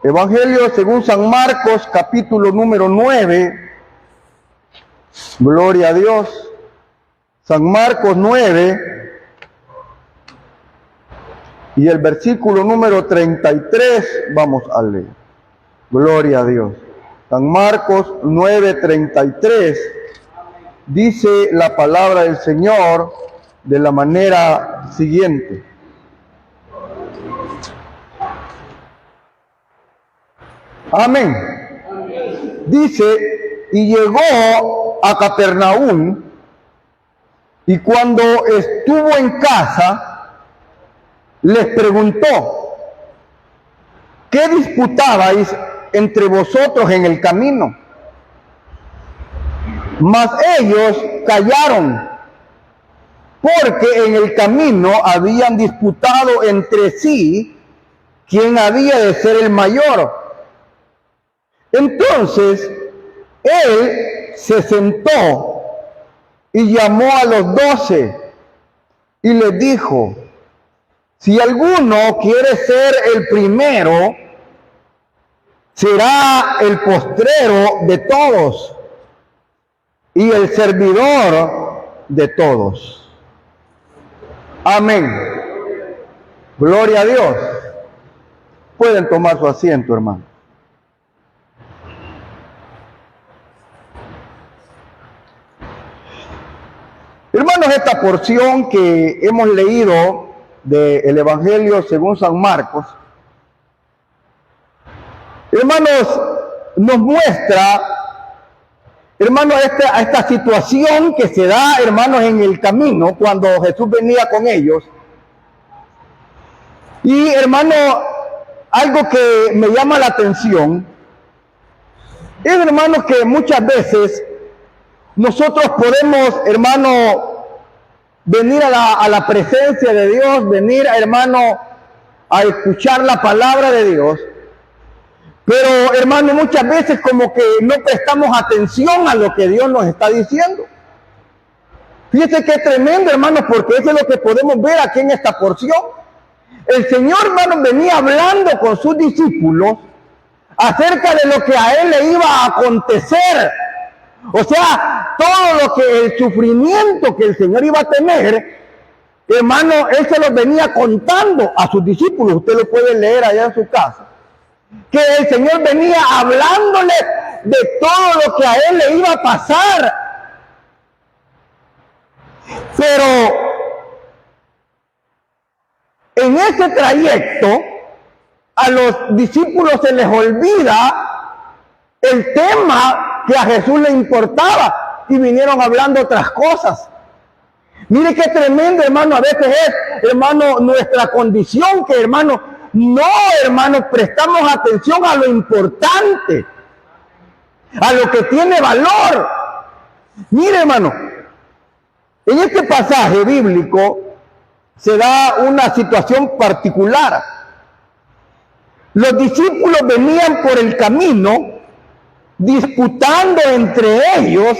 Evangelio según San Marcos, capítulo número 9. Gloria a Dios. San Marcos 9 y el versículo número 33 vamos a leer. Gloria a Dios. San Marcos 9:33 dice la palabra del Señor de la manera siguiente. Amén. Dice, y llegó a Capernaum, y cuando estuvo en casa, les preguntó, ¿qué disputabais entre vosotros en el camino? Mas ellos callaron, porque en el camino habían disputado entre sí quién había de ser el mayor. Entonces, él se sentó y llamó a los 12 y les dijo, si alguno quiere ser el primero, será el postrero de todos y el servidor de todos. Amén. Gloria a Dios. Pueden tomar su asiento, hermano. Hermanos, esta porción que hemos leído del Evangelio según San Marcos, hermanos, nos muestra, hermanos, esta situación que se da, hermanos, en el camino cuando Jesús venía con ellos. Y, hermano, algo que me llama la atención es, hermanos, que muchas veces nosotros podemos, hermano, venir a la presencia de Dios, venir, hermano, a escuchar la palabra de Dios, pero, hermano, muchas veces como que no prestamos atención a lo que Dios nos está diciendo. Fíjese que es tremendo, hermano, porque eso es lo que podemos ver aquí en esta porción. El Señor, hermano, venía hablando con sus discípulos acerca de lo que a Él le iba a acontecer. O sea, todo lo que el sufrimiento que el Señor iba a tener, hermano, Él se lo venía contando a sus discípulos. Usted lo puede leer allá en su casa. Que el Señor venía hablándole de todo lo que a Él le iba a pasar. Pero en ese trayecto, a los discípulos se les olvida el tema que a Jesús le importaba y vinieron hablando otras cosas. Mire qué tremendo, hermano, a veces es, hermano, nuestra condición que, hermano, no, hermano, prestamos atención a lo importante, a lo que tiene valor. Mire, hermano, en este pasaje bíblico se da una situación particular. Los discípulos venían por el camino disputando entre ellos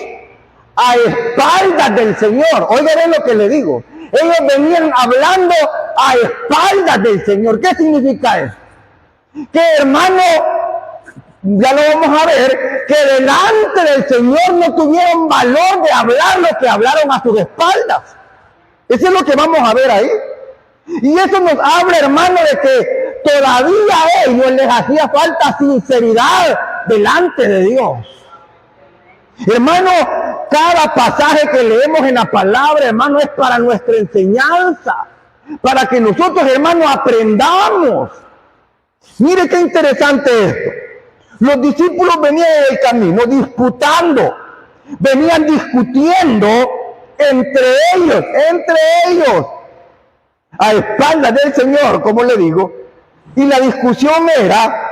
a espaldas del Señor. Oiga bien lo que le digo. Ellos venían hablando a espaldas del Señor. ¿Qué significa eso? Que, hermano, ya lo vamos a ver, que delante del Señor no tuvieron valor de hablar lo que hablaron a sus espaldas. Eso es lo que vamos a ver ahí. Y eso nos habla, hermano, de que todavía a ellos les hacía falta sinceridad delante de Dios. Hermano, cada pasaje que leemos en la palabra, hermano, es para nuestra enseñanza, para que nosotros, hermano, aprendamos. Mire qué interesante esto. Los discípulos venían en el camino disputando, venían discutiendo entre ellos, a espaldas del Señor, como le digo, y la discusión era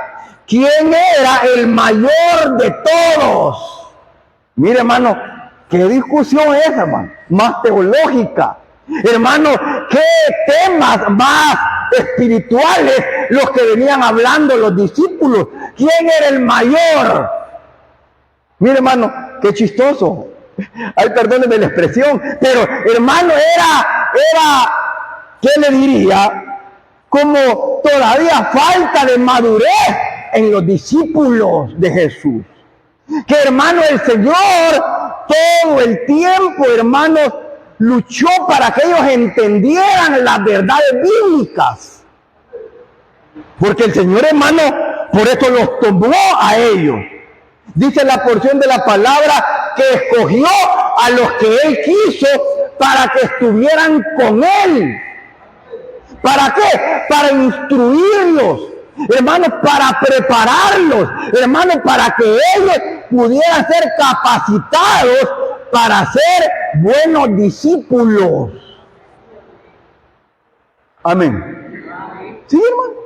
quién era el mayor de todos. Mire, hermano, qué discusión es, hermano, más teológica. Hermano, qué temas más espirituales los que venían hablando los discípulos. ¿Quién era el mayor? Mire, hermano, qué chistoso. Ay, perdónenme la expresión, pero, hermano, era, ¿qué le diría? Como todavía falta de madurez en los discípulos de Jesús. Que, hermano, el Señor todo el tiempo, hermanos, luchó para que ellos entendieran las verdades bíblicas. Porque el Señor, hermano, por eso los tomó a ellos. Dice la porción de la palabra que escogió a los que Él quiso para que estuvieran con Él. ¿Para qué? Para instruirlos, hermanos, para prepararlos, hermanos, para que ellos pudieran ser capacitados para ser buenos discípulos. Amén. Sí, hermano.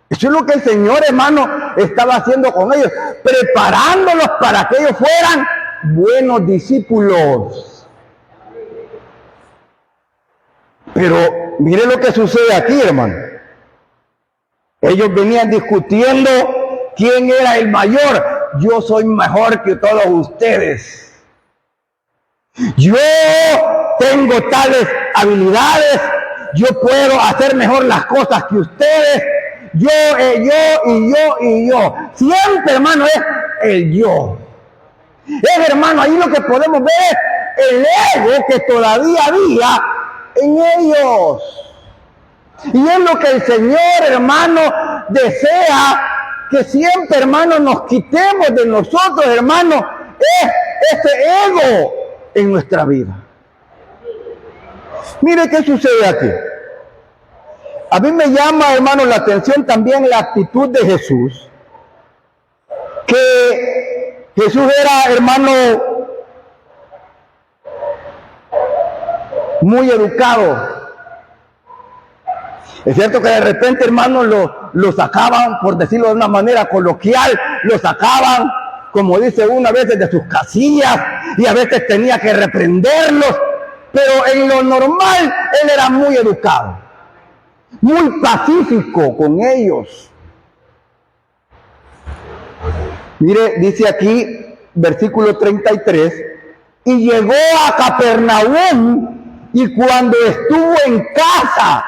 Eso es lo que el Señor, hermano, estaba haciendo con ellos, preparándolos para que ellos fueran buenos discípulos. Pero mire lo que sucede aquí, hermano. Ellos venían discutiendo quién era el mayor. Yo soy mejor que todos ustedes. Yo tengo tales habilidades. Yo puedo hacer mejor las cosas que ustedes. Yo. Siempre, hermano, es el yo. Es, hermano, ahí lo que podemos ver es el ego que todavía había en ellos. Y es lo que el Señor, hermano, desea que siempre, hermano, nos quitemos de nosotros, hermano, es ese ego en nuestra vida. Mire qué sucede aquí. A mí me llama, hermano, la atención también la actitud de Jesús. Que Jesús era, hermano, muy educado. Es cierto que de repente, hermano, lo sacaban, por decirlo de una manera coloquial, lo sacaban, como dice uno, a veces de sus casillas, y a veces tenía que reprenderlos, pero en lo normal, él era muy educado, muy pacífico con ellos. Mire, dice aquí, versículo 33, y llegó a Capernaum, y cuando estuvo en casa,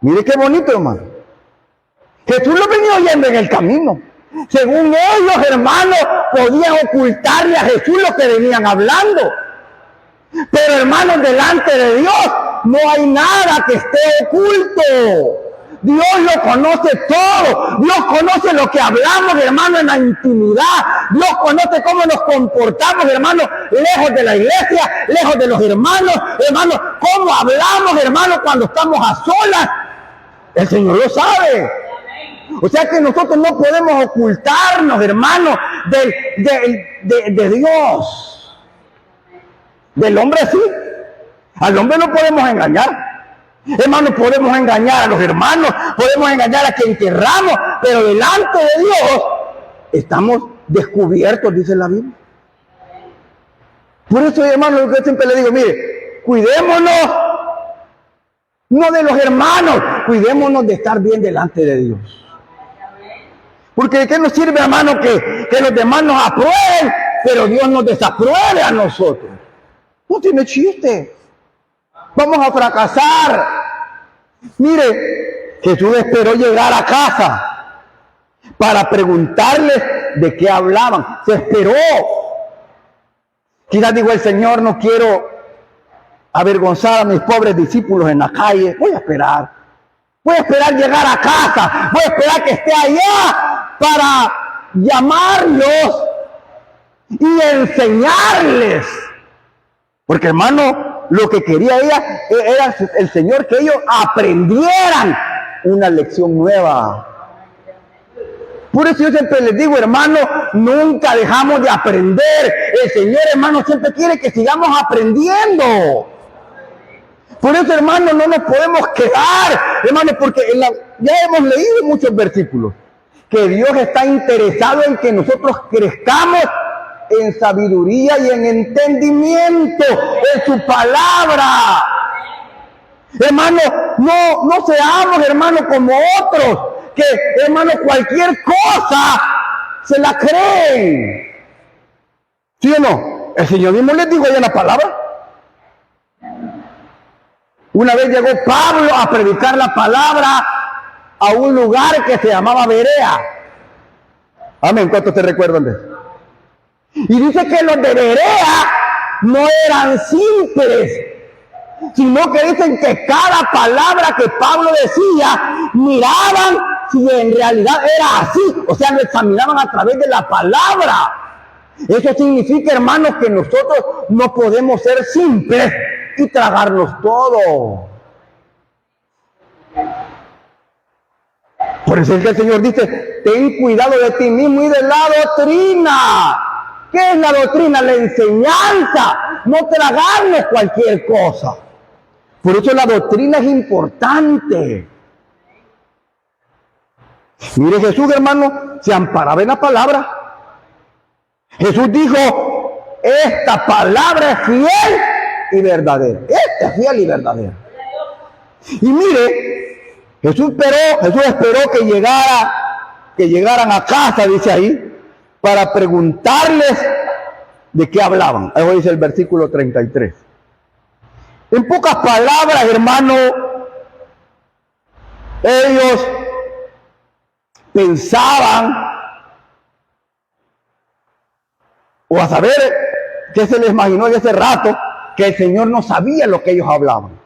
mire qué bonito, hermano, Jesús lo venía oyendo en el camino. Según ellos, hermanos, podían ocultarle a Jesús lo que venían hablando. Pero, hermanos, delante de Dios no hay nada que esté oculto. Dios lo conoce todo. Dios conoce lo que hablamos, hermano, en la intimidad. Dios conoce cómo nos comportamos, hermano, lejos de la iglesia, lejos de los hermanos, hermano, cómo hablamos, hermano, cuando estamos a solas. El Señor lo sabe. O sea que nosotros no podemos ocultarnos, hermano, de Dios. Del hombre sí. Al hombre no podemos engañar. Hermanos, podemos engañar a los hermanos, podemos engañar a quien querramos, pero delante de Dios estamos descubiertos, dice la Biblia. Por eso, hermanos, yo siempre le digo, mire, cuidémonos, no de los hermanos, cuidémonos de estar bien delante de Dios. Porque ¿de qué nos sirve, hermano, que los demás nos aprueben, pero Dios nos desapruebe a nosotros? No tiene chiste. Vamos a fracasar. Mire, Jesús esperó llegar a casa para preguntarles de qué hablaban. Se esperó. Quizás dijo el Señor, no quiero avergonzar a mis pobres discípulos en la calle. Voy a esperar. Voy a esperar llegar a casa. Voy a esperar que esté allá para llamarlos y enseñarles. Porque, hermano, lo que quería ella era el Señor que ellos aprendieran una lección nueva. Por eso yo siempre les digo, hermano, nunca dejamos de aprender. El Señor, hermano, siempre quiere que sigamos aprendiendo. Por eso, hermano, no nos podemos quedar, hermano, porque ya hemos leído muchos versículos, que Dios está interesado en que nosotros crezcamos en sabiduría y en entendimiento en su palabra. Hermano, no seamos, hermano, como otros, que, hermano, cualquier cosa se la creen. ¿Sí o no? El Señor mismo les dijo ahí en la palabra. Una vez llegó Pablo a predicar la palabra a un lugar que se llamaba Berea. Amén. ¿Cuántos te recuerdan de eso? Y dice que los de Berea no eran simples, sino que dicen que cada palabra que Pablo decía, miraban si en realidad era así, o sea, lo examinaban a través de la palabra. Eso significa, hermanos, que nosotros no podemos ser simples y tragarnos todo. Por eso es que el Señor dice, ten cuidado de ti mismo y de la doctrina. ¿Qué es la doctrina? La enseñanza, no tragarnos cualquier cosa. Por eso la doctrina es importante. Mire, Jesús, hermano, se amparaba en la palabra. Jesús dijo, esta palabra es fiel y verdadera. Esta es fiel y verdadera. Y mire, Jesús esperó que llegaran a casa, dice ahí, para preguntarles de qué hablaban. Eso dice el versículo 33. En pocas palabras, hermano, ellos pensaban, o a saber qué se les imaginó en ese rato, que el Señor no sabía lo que ellos hablaban.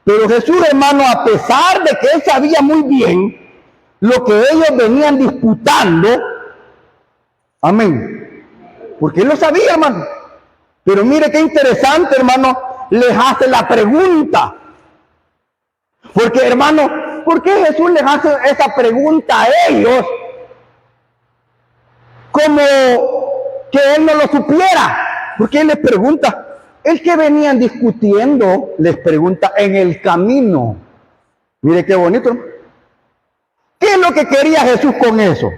Pero Jesús, hermano, a pesar de que Él sabía muy bien lo que ellos venían disputando, amén, porque Él lo sabía, hermano. Pero mire qué interesante, hermano, les hace la pregunta. Porque, hermano, ¿por qué Jesús les hace esa pregunta a ellos? Como que Él no lo supiera. Porque Él les pregunta, el que venían discutiendo, les pregunta en el camino. Mire qué bonito, ¿no? ¿Qué es lo que quería Jesús con eso?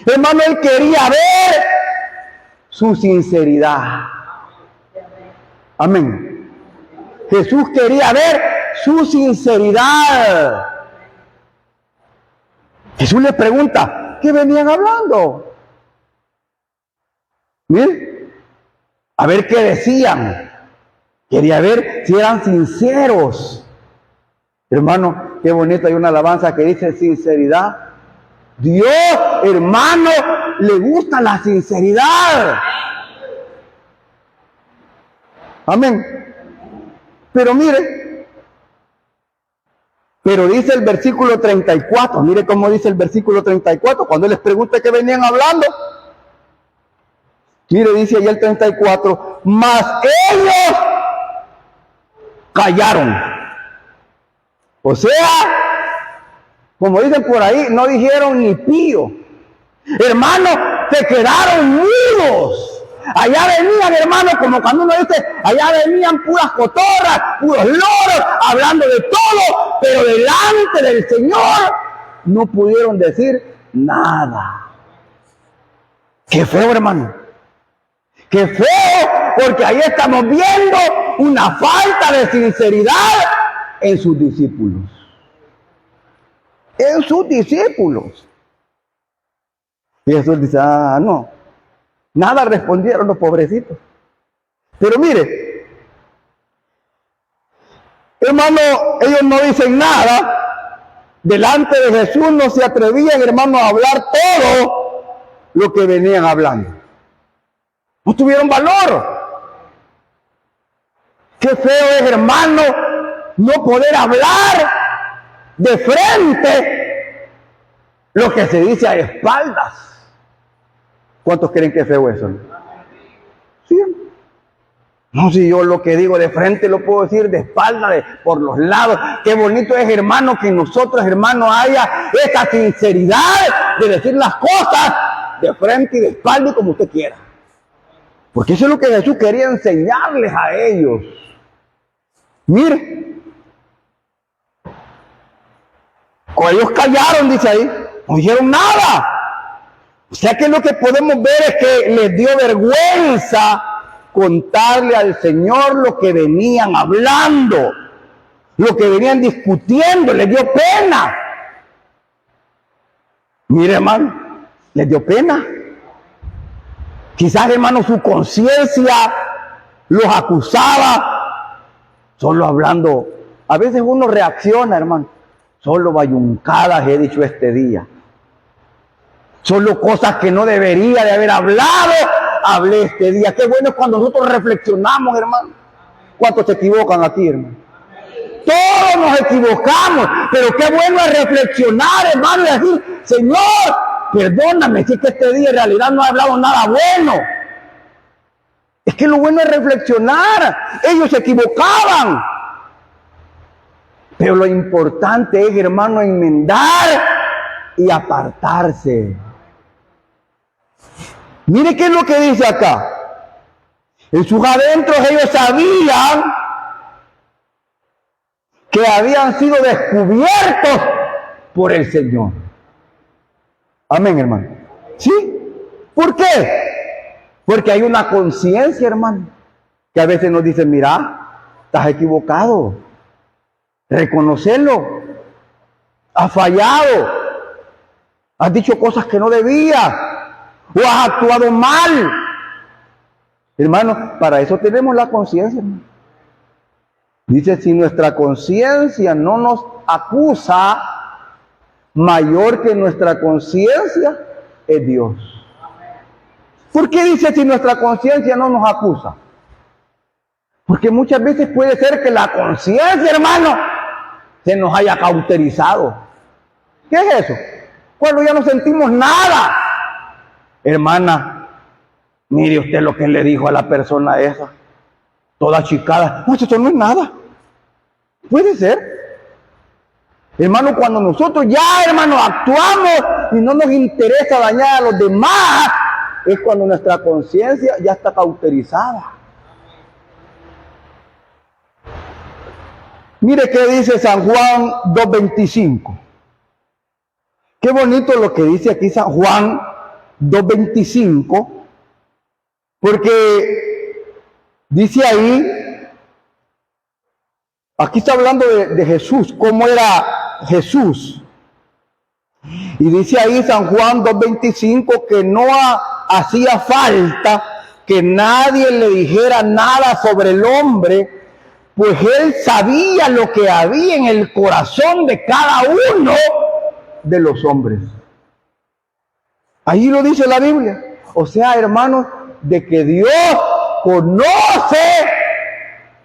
Hermano, Él quería ver su sinceridad. Amén. Jesús quería ver su sinceridad. Jesús les pregunta, ¿qué venían hablando? Miren, a ver qué decían. Quería ver si eran sinceros. Hermano, qué bonito, hay una alabanza que dice sinceridad. Dios, hermano, le gusta la sinceridad. Amén. Pero mire, pero dice el versículo 34, mire cómo dice el versículo 34, cuando les pregunta qué venían hablando. Mire, dice ahí el 34, mas ellos callaron. O sea, como dicen por ahí, no dijeron ni pío. Hermano, se quedaron mudos. Allá venían, hermano, como cuando uno dice, allá venían puras cotorras, puros loros, hablando de todo, pero delante del Señor no pudieron decir nada. Qué feo, hermano. Qué feo, porque ahí estamos viendo una falta de sinceridad en sus discípulos. En sus discípulos. Y Jesús dice, no. Nada respondieron los pobrecitos. Pero mire, hermano, ellos no dicen nada. Delante de Jesús no se atrevían, hermano, a hablar todo lo que venían hablando. No tuvieron valor. Qué feo es, hermano, no poder hablar de frente lo que se dice a espaldas. ¿Cuántos creen que es feo eso? Sí. No, si yo lo que digo de frente lo puedo decir de espalda, por los lados. Qué bonito es, hermano, que nosotros, hermano, haya esa sinceridad de decir las cosas de frente y de espalda y como usted quiera. Porque eso es lo que Jesús quería enseñarles a ellos. Mire, cuando ellos callaron, dice ahí, no dijeron nada. O sea que lo que podemos ver es que les dio vergüenza contarle al Señor lo que venían hablando, lo que venían discutiendo, les dio pena. Mire, hermano, les dio pena. Quizás, hermano, su conciencia los acusaba, solo hablando. A veces uno reacciona, hermano, solo bayuncadas he dicho este día. Solo cosas que no debería de haber hablado, hablé este día. Qué bueno es cuando nosotros reflexionamos, hermano. ¿Cuántos se equivocan aquí, hermano? Todos nos equivocamos, pero qué bueno es reflexionar, hermano, y decir, Señor, perdóname, si es que este día en realidad no he hablado nada bueno. Es que lo bueno es reflexionar. Ellos se equivocaban. Pero lo importante es, hermano, enmendar y apartarse. Mire qué es lo que dice acá. En sus adentros ellos sabían que habían sido descubiertos por el Señor. Amén, hermano. ¿Sí? ¿Por qué? Porque hay una conciencia, hermano, que a veces nos dice, mira, estás equivocado. Reconocerlo. Has fallado. Has dicho cosas que no debías. O has actuado mal. Hermano, para eso tenemos la conciencia, hermano. Dice, si nuestra conciencia no nos acusa, mayor que nuestra conciencia es Dios. ¿Por qué dice si nuestra conciencia no nos acusa? Porque muchas veces puede ser que la conciencia, hermano, se nos haya cauterizado. ¿Qué es eso? Cuando ya no sentimos nada. Hermana, mire usted lo que le dijo a la persona esa. Toda chicada. No, eso no es nada. Puede ser. Hermano, cuando nosotros ya, hermano, actuamos y no nos interesa dañar a los demás, es cuando nuestra conciencia ya está cauterizada. Mire qué dice San Juan 2:25. Qué bonito lo que dice aquí San Juan 2:25, porque dice ahí, aquí está hablando de Jesús, cómo era Jesús. Y dice ahí San Juan 2:25 que no hacía falta que nadie le dijera nada sobre el hombre, pues él sabía lo que había en el corazón de cada uno de los hombres. Ahí lo dice la Biblia. O sea, hermanos, de que Dios conoce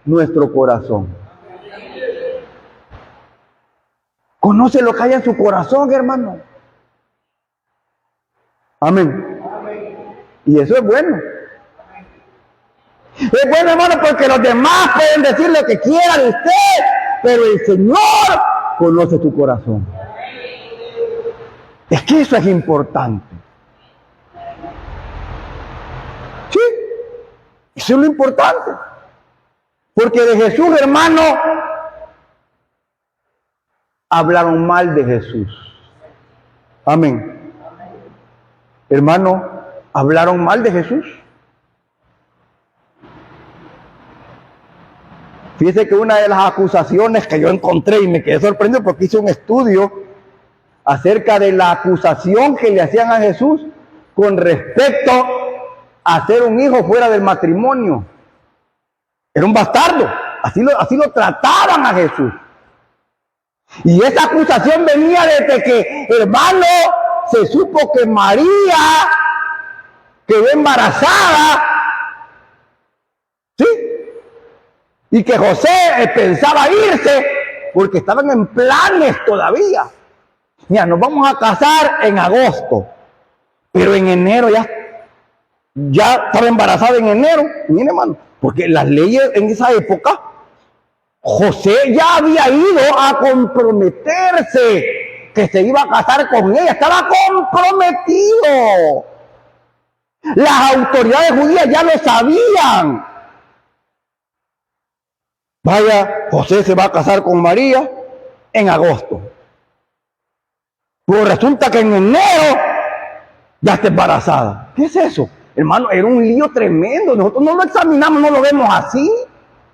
nuestro corazón. Conoce lo que hay en su corazón, hermano. Amén. Y eso es bueno. Es bueno, hermano, porque los demás pueden decir lo que quieran de usted, pero el Señor conoce tu corazón. Es que eso es importante. Sí, eso es lo importante. Porque de Jesús, hermano, hablaron mal de Jesús. Amén. Hermano, hablaron mal de Jesús. Fíjese que una de las acusaciones que yo encontré y me quedé sorprendido porque hice un estudio acerca de la acusación que le hacían a Jesús con respecto a ser un hijo fuera del matrimonio. Era un bastardo. Así lo trataban a Jesús. Y esa acusación venía desde que, hermano, se supo que María quedó embarazada. ¿Sí? Y que José pensaba irse porque estaban en planes todavía. Mira, nos vamos a casar en agosto, pero en enero ya estaba embarazada en enero. Miren, hermano, porque las leyes en esa época, José ya había ido a comprometerse que se iba a casar con ella, estaba comprometido. Las autoridades judías ya lo sabían. Vaya, José se va a casar con María en agosto. Pero resulta que en enero ya está embarazada. ¿Qué es eso? Hermano, era un lío tremendo. Nosotros no lo examinamos, no lo vemos así.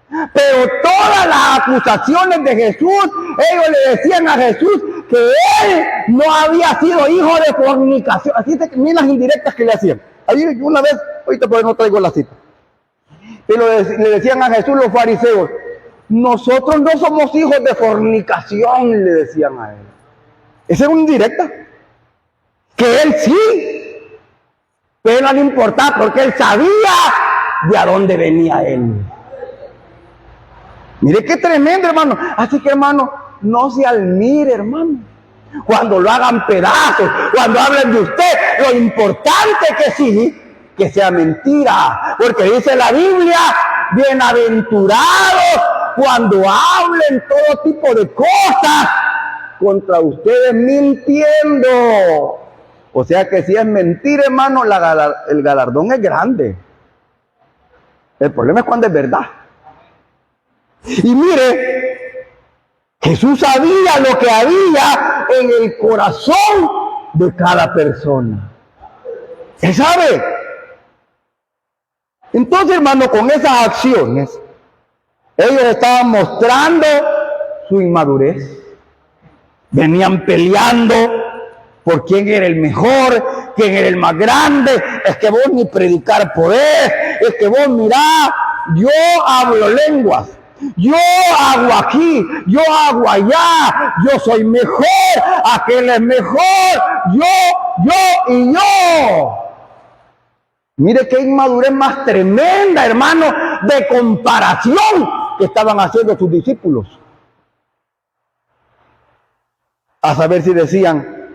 Pero todas las acusaciones de Jesús, ellos le decían a Jesús que él no había sido hijo de fornicación. Así que miren las indirectas que le hacían. Ahí una vez, ahorita pues no traigo la cita. Pero le decían a Jesús los fariseos, nosotros no somos hijos de fornicación, le decían a él. Esa era una indirecta. que él sí, pero no le importaba porque él sabía de a dónde venía él. Mire qué tremendo, hermano. Así que, hermano, no se admire, hermano, cuando lo hagan pedazos, cuando hablen de usted. Lo importante que sí, que sea mentira, porque dice la Biblia, bienaventurados cuando hablen todo tipo de cosas contra ustedes mintiendo. O sea que si es mentira, hermano, el galardón es grande. El problema es cuando es verdad. Y mire, Jesús sabía lo que había en el corazón de cada persona. Él sabe. Entonces, hermano, con esas acciones, ellos estaban mostrando su inmadurez. Venían peleando por quién era el mejor, quién era el más grande. Es que vos ni predicar podés, es que vos mirá, yo hablo lenguas, yo hago aquí, yo hago allá, yo soy mejor, aquel es mejor, yo y yo. Mire qué inmadurez más tremenda, hermano, de comparación que estaban haciendo sus discípulos. A saber si decían,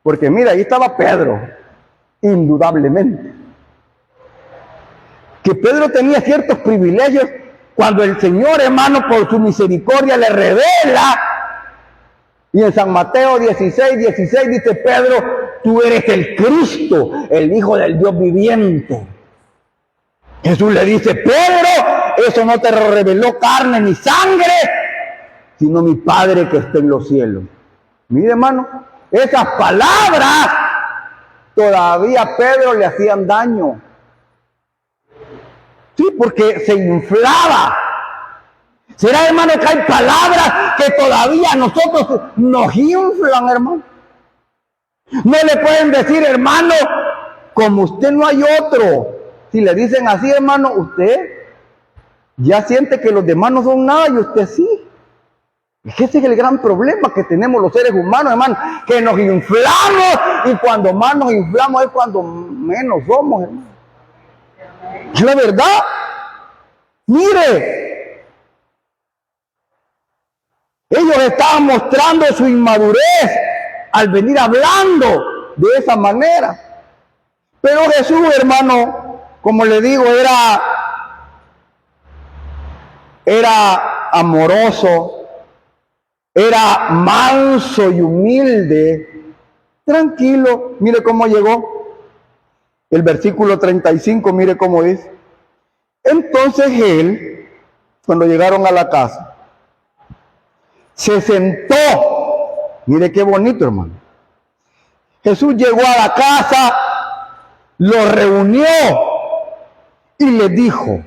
porque mira, ahí estaba Pedro, indudablemente. Que Pedro tenía ciertos privilegios cuando el Señor, hermano, por su misericordia le revela. Y en San Mateo 16 dice, Pedro, tú eres el Cristo, el Hijo del Dios viviente. Jesús le dice, Pedro, eso no te reveló carne ni sangre, sino mi Padre que está en los cielos. Mire, hermano, esas palabras todavía a Pedro le hacían daño. Sí, porque se inflaba. ¿Será, hermano, que hay palabras que todavía a nosotros nos inflan, hermano? No le pueden decir, hermano, como usted no hay otro. Si le dicen así, hermano, usted ya siente que los demás no son nada y usted sí. Es que ese es el gran problema que tenemos los seres humanos, hermano, que nos inflamos y cuando más nos inflamos es cuando menos somos, hermano. Es la verdad. Mire, ellos estaban mostrando su inmadurez al venir hablando de esa manera. Pero Jesús, hermano, como le digo, era amoroso, era manso y humilde, tranquilo. Mire cómo llegó. El versículo 35, mire cómo dice. Entonces él, cuando llegaron a la casa, se sentó. Mire qué bonito, hermano. Jesús llegó a la casa, lo reunió y le dijo,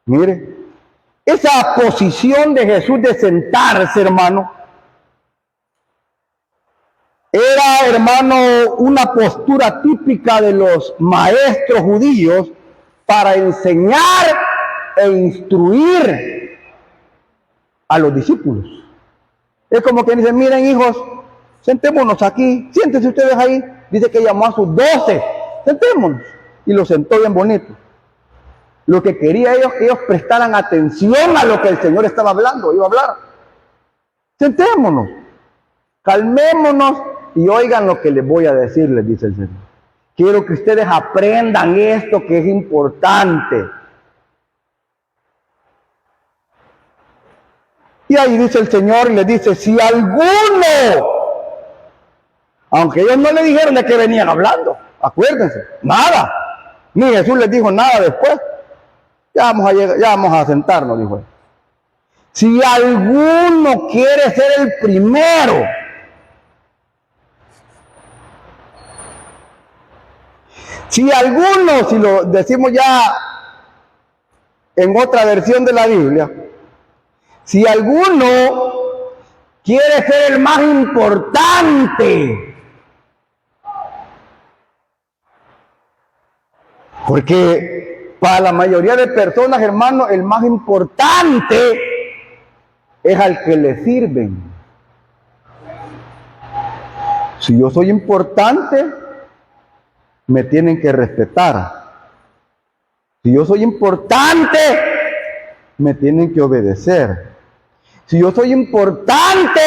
mire, esa posición de Jesús de sentarse, hermano, era, hermano, una postura típica de los maestros judíos para enseñar e instruir a los discípulos. Es como que dicen, miren, hijos, sentémonos aquí, siéntense ustedes ahí. Dice que llamó a sus 12, sentémonos. Y los sentó bien bonito. Lo que quería que ellos prestaran atención a lo que el Señor estaba hablando, iba a hablar. Sentémonos, calmémonos y oigan lo que les voy a decir, les dice el Señor. Quiero que ustedes aprendan esto que es importante. Y ahí dice el Señor y les dice, si alguno, aunque ellos no le dijeron de qué venían hablando, acuérdense, nada, ni Jesús les dijo nada después, ya vamos a sentarnos, dijo él. Si alguno quiere ser el primero, si alguno, si lo decimos ya en otra versión de la Biblia, si alguno quiere ser el más importante, porque para la mayoría de personas, hermano, el más importante es al que le sirven. Si yo soy importante, me tienen que respetar. Si yo soy importante, me tienen que obedecer. Si yo soy importante,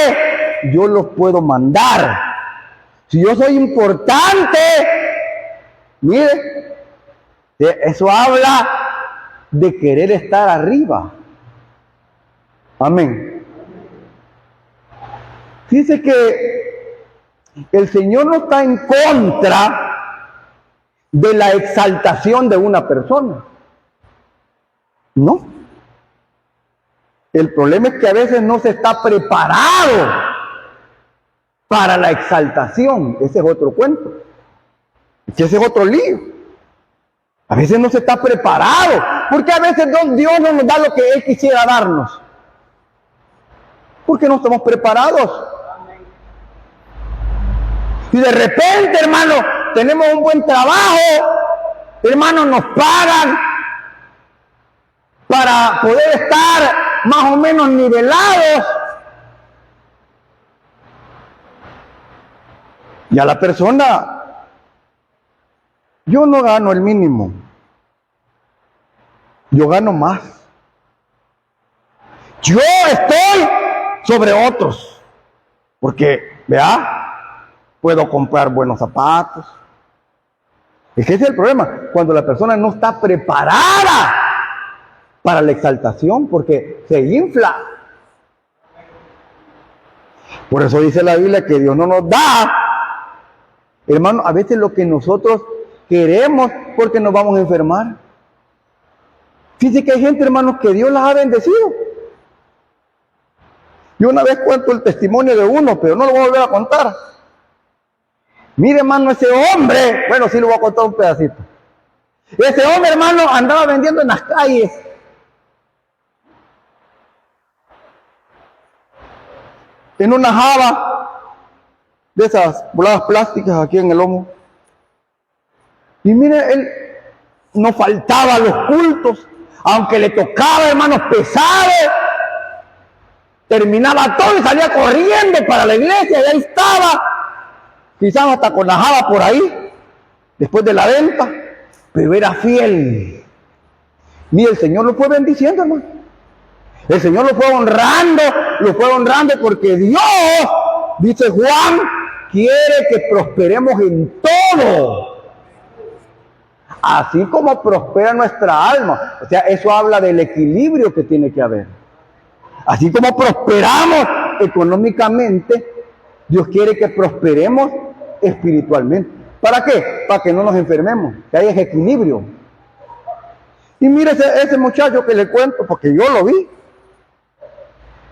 yo los puedo mandar. Si yo soy importante, mire, eso habla de querer estar arriba. Amén. Dice que el Señor no está en contra de la exaltación de una persona. No. El problema es que a veces no se está preparado para la exaltación. Ese es otro cuento. Ese es otro lío. A veces no se está preparado, porque a veces Dios no nos da lo que Él quisiera darnos. Porque no estamos preparados. Y de repente, hermano, tenemos un buen trabajo, hermano, nos pagan para poder estar más o menos nivelados. Y a la persona, yo no gano el mínimo, yo gano más. Yo estoy sobre otros, porque, vea, puedo comprar buenos zapatos. Es que ese es el problema, cuando la persona no está preparada para la exaltación, porque se infla. Por eso dice la Biblia que Dios no nos da, hermano, a veces lo que nosotros queremos, porque nos vamos a enfermar. Fíjense que hay gente, hermanos, que Dios las ha bendecido. Yo una vez cuento el testimonio de uno, pero no lo voy a volver a contar. Mire, hermano, ese hombre, bueno, sí lo voy a contar un pedacito. Ese hombre, hermano, andaba vendiendo en las calles. En una java de esas boladas plásticas aquí en el lomo. Y mire, él no faltaba a los cultos, aunque le tocaba, hermanos, pesado. Terminaba todo y salía corriendo para la iglesia, y ahí estaba. Quizás hasta con la java por ahí, después de la venta, pero era fiel. Mire, el Señor lo fue bendiciendo, hermano. El Señor lo fue honrando porque Dios, dice Juan, quiere que prosperemos en todo. Así como prospera nuestra alma. O sea, eso habla del equilibrio que tiene que haber. Así como prosperamos económicamente, Dios quiere que prosperemos espiritualmente. ¿Para qué? Para que no nos enfermemos, que haya equilibrio. Y mire ese muchacho que le cuento, porque yo lo vi.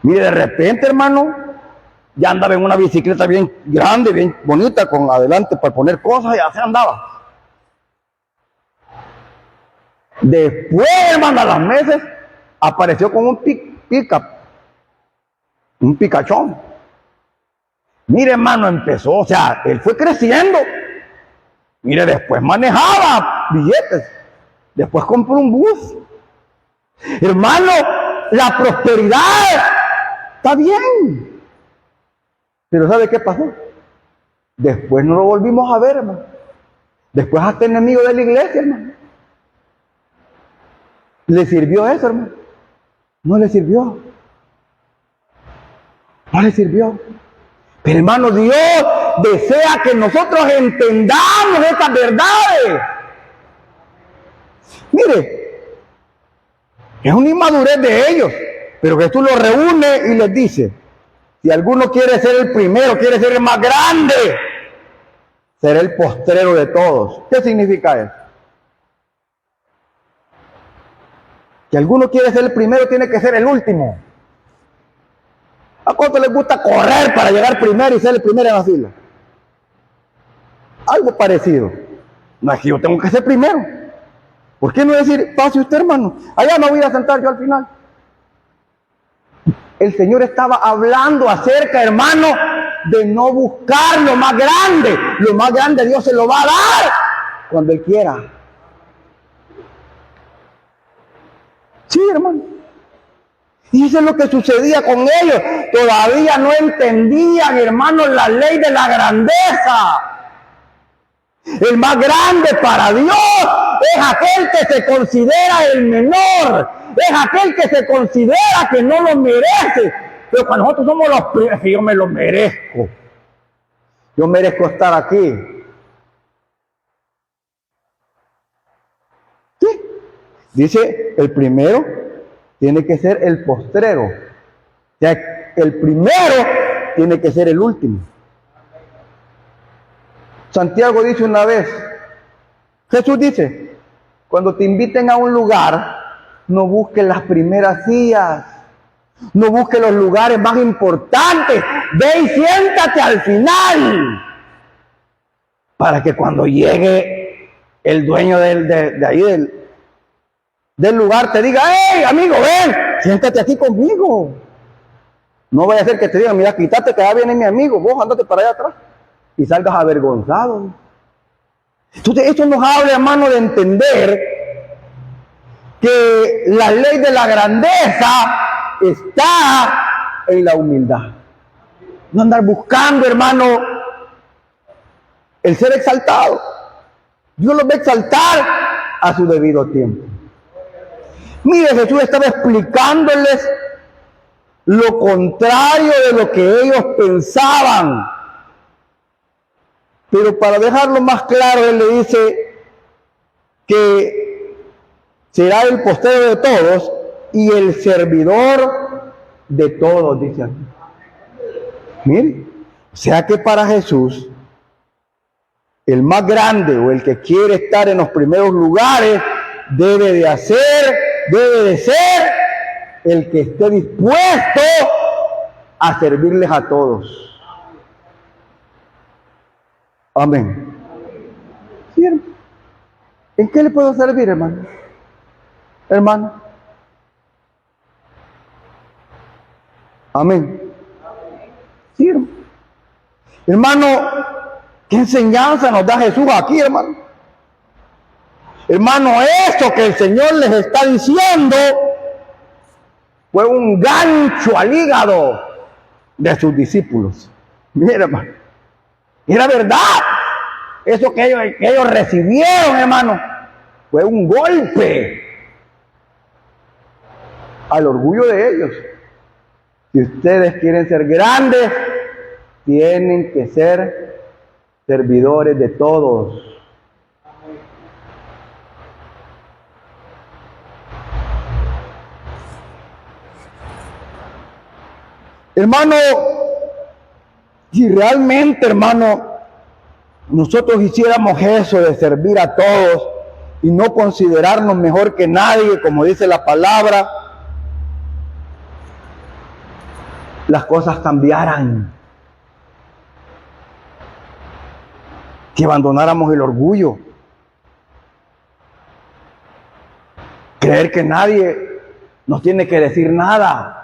Mire, de repente, hermano, ya andaba en una bicicleta bien grande, bien bonita, con adelante para poner cosas, y así andaba. Después, hermano, a los meses, apareció con un pick-up, un picachón. Mire, hermano, empezó, o sea, él fue creciendo. Mire, después manejaba billetes. Después compró un bus. Hermano, la prosperidad está bien. Pero ¿sabe qué pasó? Después no lo volvimos a ver, hermano. Después hasta enemigo de la iglesia, hermano. ¿Le sirvió eso, hermano? No le sirvió. No le sirvió. Pero, hermano, Dios desea que nosotros entendamos estas verdades. Mire, es una inmadurez de ellos, pero Jesús los reúne y les dice, si alguno quiere ser el primero, quiere ser el más grande, será el postrero de todos. ¿Qué significa eso? Si alguno quiere ser el primero, tiene que ser el último. ¿A cuánto les gusta correr para llegar primero y ser el primero en la fila? Algo parecido. No es que yo tengo que ser primero. ¿Por qué no decir, pase usted, hermano? Allá me voy a sentar yo al final. El Señor estaba hablando acerca, hermano, de no buscar lo más grande. Lo más grande Dios se lo va a dar cuando Él quiera. Sí, hermano. Y eso es lo que sucedía con ellos. Todavía no entendían, hermanos, la ley de la grandeza. El más grande para Dios es aquel que se considera el menor. Es aquel que se considera que no lo merece. Pero cuando nosotros somos los primeros, yo me lo merezco. Yo merezco estar aquí. ¿Sí? Dice, el primero tiene que ser el postrero. O sea, el primero tiene que ser el último. Santiago dice una vez, Jesús dice, cuando te inviten a un lugar, no busques las primeras sillas, no busques los lugares más importantes, ve y siéntate al final, para que cuando llegue el dueño de ahí del lugar te diga, hey amigo, ven, siéntate aquí conmigo. No vaya a ser que te diga, mira, quítate que ya viene mi amigo, vos andate para allá atrás y salgas avergonzado. Entonces esto nos habla, hermano, de entender que la ley de la grandeza está en la humildad. No andar buscando, hermano, el ser exaltado. Dios los va a exaltar a su debido tiempo. Mire, Jesús estaba explicándoles lo contrario de lo que ellos pensaban. Pero para dejarlo más claro, Él le dice que será el postrero de todos y el servidor de todos, dice aquí. Mire, o sea que para Jesús, el más grande o el que quiere estar en los primeros lugares, debe de ser el que esté dispuesto a servirles a todos. Amén. ¿Sí, hermano? ¿En qué le puedo servir, hermano? Hermano. Amén. Sí, hermano. Hermano, ¿qué enseñanza nos da Jesús aquí, hermano? Hermano, eso que el Señor les está diciendo fue un gancho al hígado de sus discípulos. Mira, hermano, era verdad. Eso que ellos recibieron, hermano, fue un golpe al orgullo de ellos. Si ustedes quieren ser grandes, tienen que ser servidores de todos. Hermano, si realmente, hermano, nosotros hiciéramos eso de servir a todos y no considerarnos mejor que nadie, como dice la palabra, las cosas cambiaran. Que abandonáramos el orgullo. Creer que nadie nos tiene que decir nada.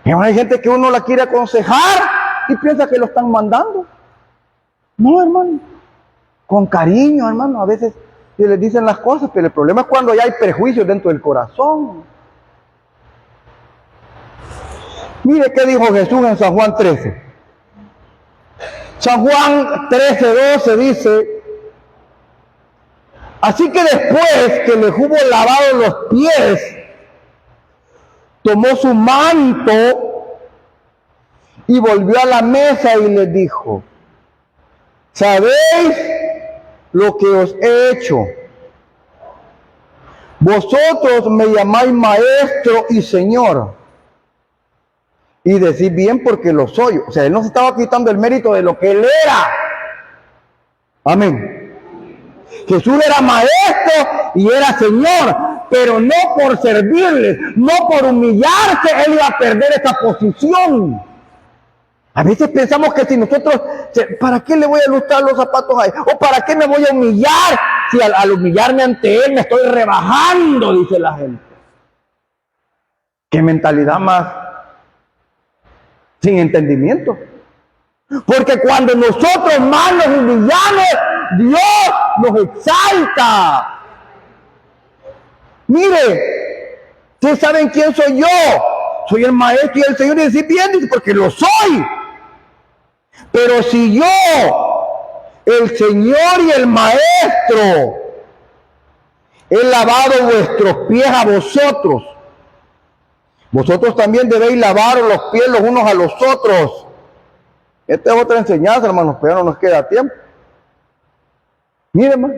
Hay gente que uno la quiere aconsejar y piensa que lo están mandando. No, hermano. Con cariño, hermano. A veces se les dicen las cosas, pero el problema es cuando ya hay prejuicios dentro del corazón. Mire qué dijo Jesús en San Juan 13. San Juan 13:12 dice: así que después que les hubo lavado los pies, tomó su manto y volvió a la mesa y les dijo: ¿sabéis lo que os he hecho? Vosotros me llamáis maestro y señor, y decís bien porque lo soy. O sea, él no se estaba quitando el mérito de lo que él era. Amén. Jesús era maestro y era señor, pero no por servirles, no por humillarse, él iba a perder esa posición. A veces pensamos que si nosotros, ¿para qué le voy a lustrar los zapatos a él? ¿O para qué me voy a humillar? Si al humillarme ante él me estoy rebajando, dice la gente. ¿Qué mentalidad más sin entendimiento? Porque cuando nosotros más nos humillamos, Dios nos exalta. Mire, Ustedes saben quién soy yo. Soy el maestro y el Señor. Y decir bien, porque lo soy. Pero si yo, el Señor y el Maestro, he lavado vuestros pies a vosotros, vosotros también debéis lavar los pies los unos a los otros. Esta es otra enseñanza, hermanos, pero no nos queda tiempo. Miren, hermano,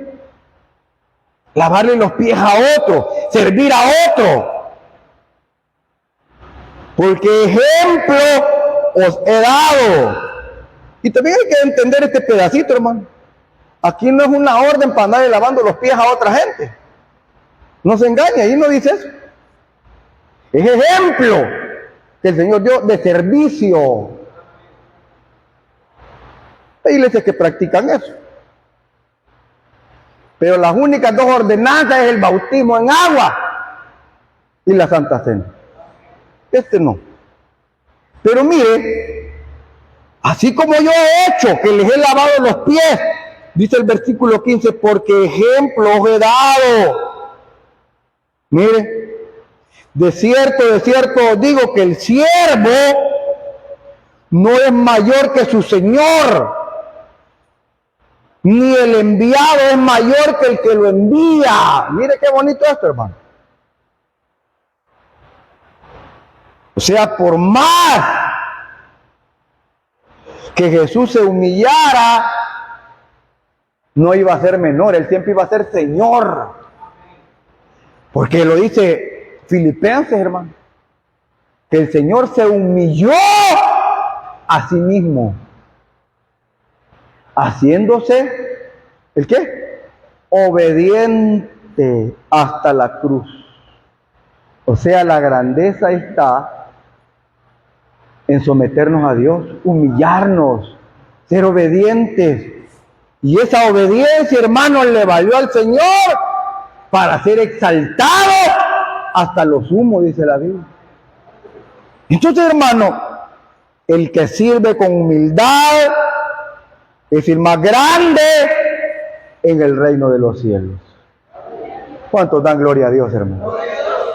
lavarle los pies a otro, servir a otro. Porque ejemplo os he dado. Y también hay que entender este pedacito, hermano. Aquí no es una orden para andar lavando los pies a otra gente. No se engañe, ahí no dice eso. Es ejemplo que el Señor dio de servicio. Hay iglesias que practican eso. Pero las únicas dos ordenanzas es el bautismo en agua y la Santa Cena. Este no. Pero mire, así como yo he hecho, que les he lavado los pies, dice el versículo 15, porque ejemplo os he dado. Mire, de cierto os digo que el siervo no es mayor que su señor, ni el enviado es mayor que el que lo envía. Mire qué bonito esto, hermano. O sea, por más que Jesús se humillara, no iba a ser menor, él siempre iba a ser Señor. Porque lo dice Filipenses, hermano, que el Señor se humilló a sí mismo, haciéndose, ¿el qué? Obediente hasta la cruz. O sea, la grandeza está en someternos a Dios, humillarnos, ser obedientes. Y esa obediencia, hermano, le valió al Señor para ser exaltado hasta lo sumo, dice la Biblia. Entonces, hermano, el que sirve con humildad es el más grande en el reino de los cielos. ¿Cuántos dan gloria a Dios, hermano?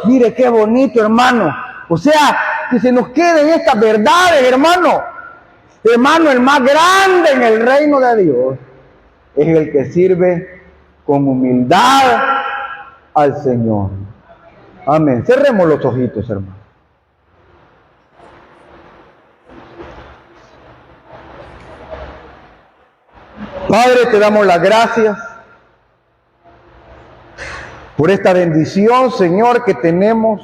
Mire qué bonito, hermano. O sea, que se nos queden estas verdades, hermano. Hermano, el más grande en el reino de Dios es el que sirve con humildad al Señor. Amén. Cerremos los ojitos, hermano. Padre, te damos las gracias por esta bendición, Señor, que tenemos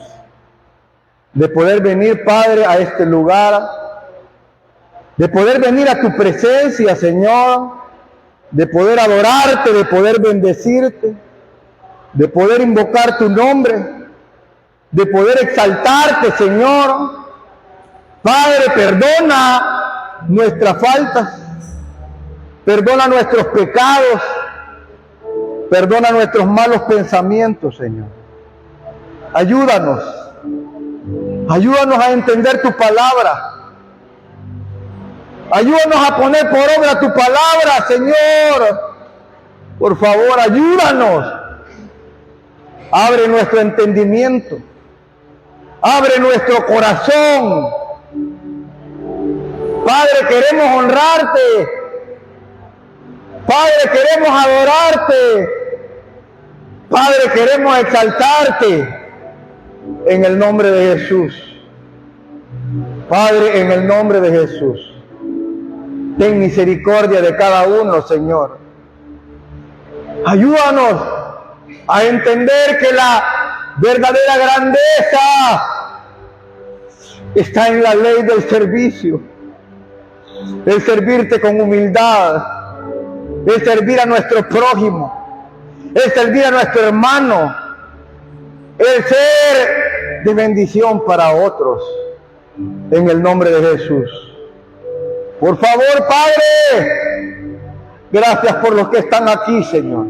de poder venir, Padre, a este lugar, de poder venir a tu presencia, Señor, de poder adorarte, de poder bendecirte, de poder invocar tu nombre, de poder exaltarte, Señor. Padre, perdona nuestras faltas, perdona nuestros pecados, perdona nuestros malos pensamientos, Señor. Ayúdanos a entender tu palabra. Ayúdanos a poner por obra tu palabra, Señor. Por favor, ayúdanos. Abre nuestro entendimiento. Abre nuestro corazón. Padre, queremos honrarte. Padre, queremos adorarte. Padre, queremos exaltarte. En el nombre de Jesús. Padre, en el nombre de Jesús. Ten misericordia de cada uno, Señor. Ayúdanos a entender que la verdadera grandeza está en la ley del servicio. El servirte con humildad. El servir a nuestro prójimo. El servir a nuestro hermano. El ser de bendición para otros. En el nombre de Jesús. Por favor, Padre, gracias por los que están aquí, Señor.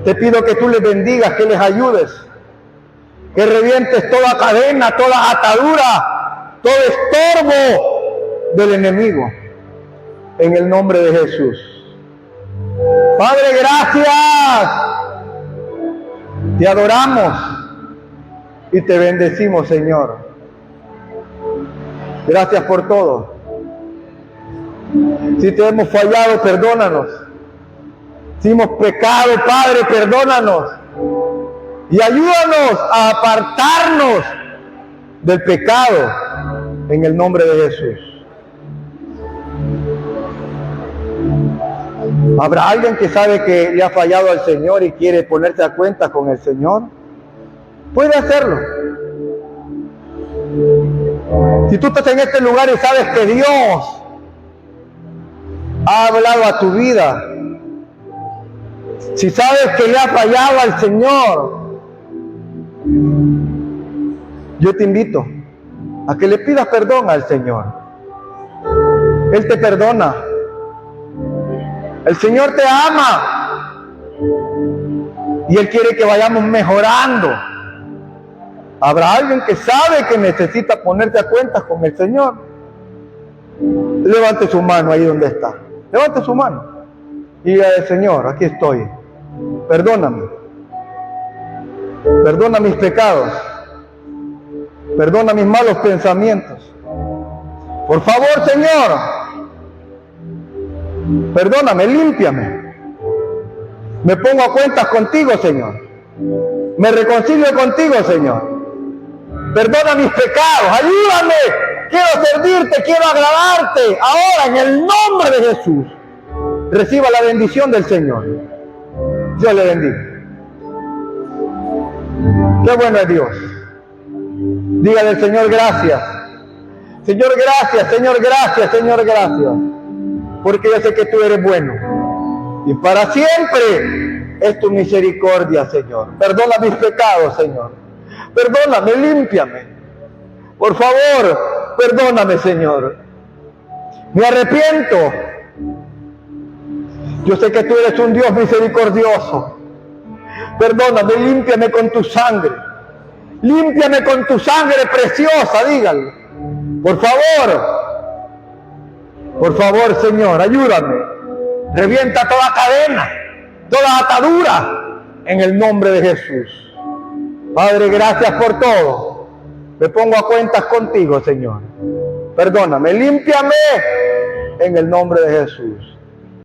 Te pido que tú les bendigas, que les ayudes, que revientes toda cadena, toda atadura, todo estorbo del enemigo, en el nombre de Jesús. Padre, gracias. Te adoramos y te bendecimos, Señor. Gracias por todo. Si te hemos fallado, perdónanos. Si hemos pecado, Padre, perdónanos. Y ayúdanos a apartarnos del pecado en el nombre de Jesús. ¿Habrá alguien que sabe que le ha fallado al Señor y quiere ponerse a cuenta con el Señor? Puede hacerlo. Si tú estás en este lugar y sabes que Dios ha hablado a tu vida, si sabes que le ha fallado al Señor, yo te invito a que le pidas perdón al Señor. Él te perdona. El Señor te ama y Él quiere que vayamos mejorando. ¿Habrá alguien que sabe que necesita ponerse a cuentas con el Señor? Levante su mano ahí donde está. Levante su mano y dígale: Señor, aquí estoy. Perdóname. Perdona mis pecados. Perdona mis malos pensamientos. Por favor, Señor, perdóname, límpiame. Me pongo a cuentas contigo, Señor. Me reconcilio contigo, Señor. Perdona mis pecados, ayúdame. Quiero servirte, quiero agradarte. Ahora, en el nombre de Jesús, reciba la bendición del Señor. Dios le bendiga. Qué bueno es Dios. Dígale al Señor: gracias. Señor, gracias, Señor, gracias, Señor, gracias. Porque yo sé que tú eres bueno. Y para siempre es tu misericordia, Señor. Perdona mis pecados, Señor. Perdóname, límpiame. Por favor, perdóname, Señor. Me arrepiento. Yo sé que tú eres un Dios misericordioso. Perdóname, límpiame con tu sangre. Límpiame con tu sangre preciosa, dígale. Por favor, Señor, ayúdame. Revienta toda cadena, toda atadura, en el nombre de Jesús. Padre, gracias por todo. Me pongo a cuentas contigo, Señor. Perdóname, límpiame en el nombre de Jesús.